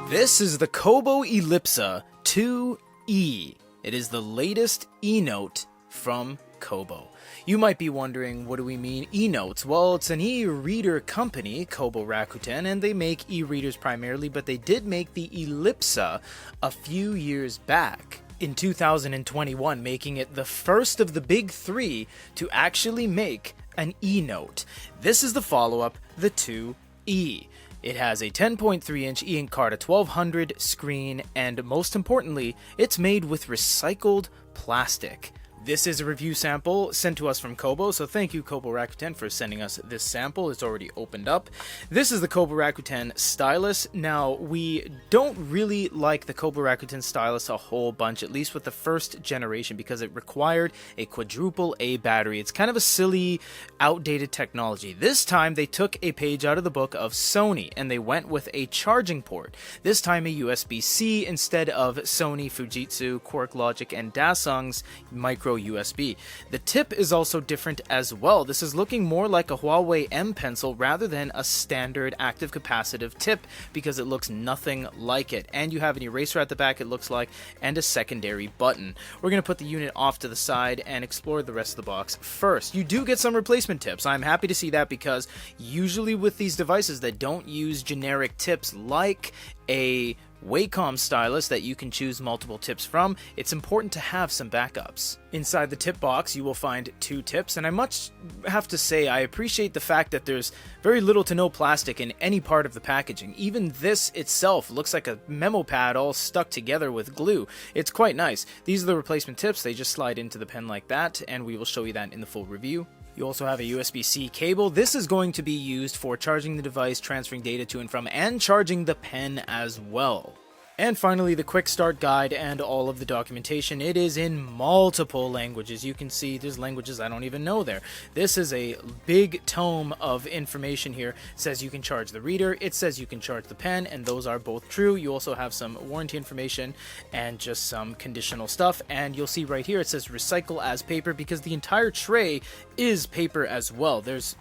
This is the Kobo Elipsa 2E. It is the latest e-note from Kobo. You might be wondering, what do we mean e-notes? Well, it's an e-reader company, Kobo Rakuten, and they make e-readers primarily, but they did make the Elipsa a few years back. In 2021, making it the first of the big three to actually make an e-note. This is the follow-up, the 2E. It has a 10.3-inch e-ink card, a 1200 screen, and most importantly, it's made with recycled plastic. This is a review sample sent to us from Kobo, so thank you Kobo Rakuten for sending us this sample. It's already opened up. This is the Kobo Rakuten stylus. Now, we don't really like the Kobo Rakuten stylus a whole bunch, at least with the first generation, because it required a quadruple A battery. It's kind of a silly, outdated technology. This time, they took a page out of the book of Sony, and they went with a charging port. This time, a USB-C instead of Sony, Fujitsu, Quark Logic, and Dasung's micro USB. The tip is also different as well. This is looking more like a Huawei M Pencil rather than a standard active capacitive tip because it looks nothing like it. And you have an eraser at the back, it looks like, and a secondary button. We're going to put the unit off to the side and explore the rest of the box first. You do get some replacement tips. I'm happy to see that because usually with these devices that don't use generic tips like a Wacom stylus that you can choose multiple tips from, it's important to have some backups. Inside the tip box, you will find two tips, and I much have to say I appreciate the fact that there's very little to no plastic in any part of the packaging. Even this itself looks like a memo pad all stuck together with glue. It's quite nice. These are the replacement tips. They just slide into the pen like that, and we will show you that in the full review. You also have a USB-C cable. This is going to be used for charging the device, transferring data to and from, and charging the pen as well. And finally, the quick start guide and all of the documentation. It is in multiple languages. You can see there's languages I don't even know there. This is a big tome of information here. It says you can charge the reader. It says you can charge the pen, and those are both true. You also have some warranty information and just some conditional stuff. And you'll see right here it says recycle as paper because the entire tray is paper as well. There's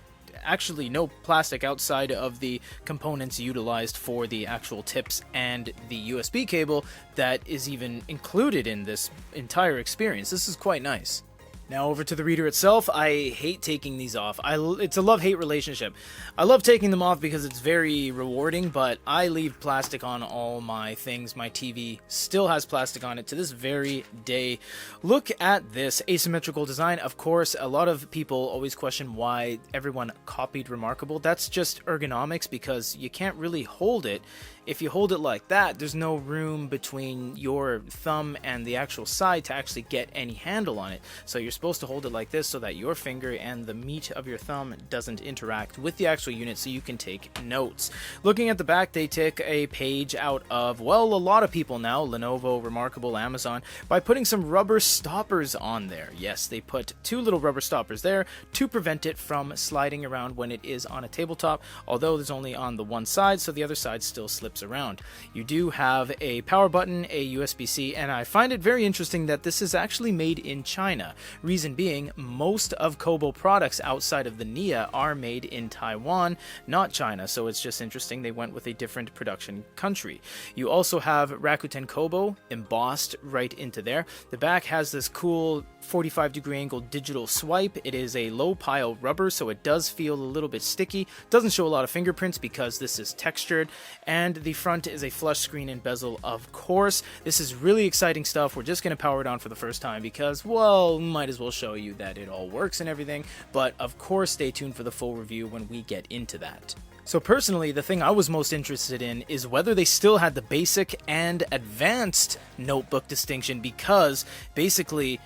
actually no plastic outside of the components utilized for the actual tips and the USB cable that is even included in this entire experience. This is quite nice. Now over to the reader itself. I hate taking these off. It's a love-hate relationship. I love taking them off because it's very rewarding, but I leave plastic on all my things. My TV still has plastic on it to this very day. Look at this asymmetrical design. Of course, a lot of people always question why everyone copied Remarkable. That's just ergonomics because you can't really hold it. If you hold it like that, there's no room between your thumb and the actual side to actually get any handle on it. So you're supposed to hold it like this so that your finger and the meat of your thumb doesn't interact with the actual unit so you can take notes. Looking at the back, they take a page out of, well, a lot of people now, Lenovo, Remarkable, Amazon, by putting some rubber stoppers on there. Yes, they put two little rubber stoppers there to prevent it from sliding around when it is on a tabletop, although there's only on the one side, so the other side still slips around. You do have a power button, a USB-C, and I find it very interesting that this is actually made in China. Reason being, most of Kobo products outside of the NIA are made in Taiwan, not China, so it's just interesting they went with a different production country. You also have Rakuten Kobo embossed right into there. The back has this cool 45-degree angle digital swipe. It is a low pile rubber, so it does feel a little bit sticky. Doesn't show a lot of fingerprints because this is textured, and the front is a flush screen and bezel, of course. This is really exciting stuff. We're just going to power it on for the first time because, well, might as well show you that it all works and everything, but of course stay tuned for the full review when we get into that. So personally, the thing I was most interested in is whether they still had the basic and advanced notebook distinction, because basically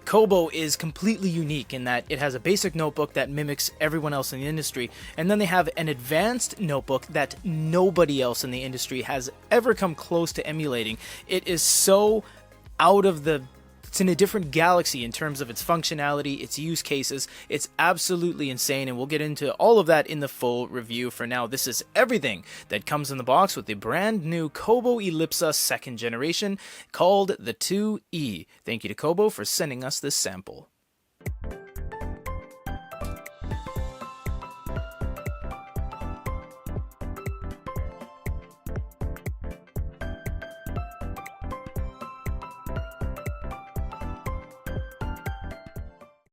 Kobo is completely unique in that it has a basic notebook that mimics everyone else in the industry, and then they have an advanced notebook that nobody else in the industry has ever come close to emulating. It is so it's in a different galaxy in terms of its functionality, its use cases. It's absolutely insane, and we'll get into all of that in the full review. For now, this is everything that comes in the box with the brand new Kobo Elipsa 2nd generation called the 2E. Thank you to Kobo for sending us this sample.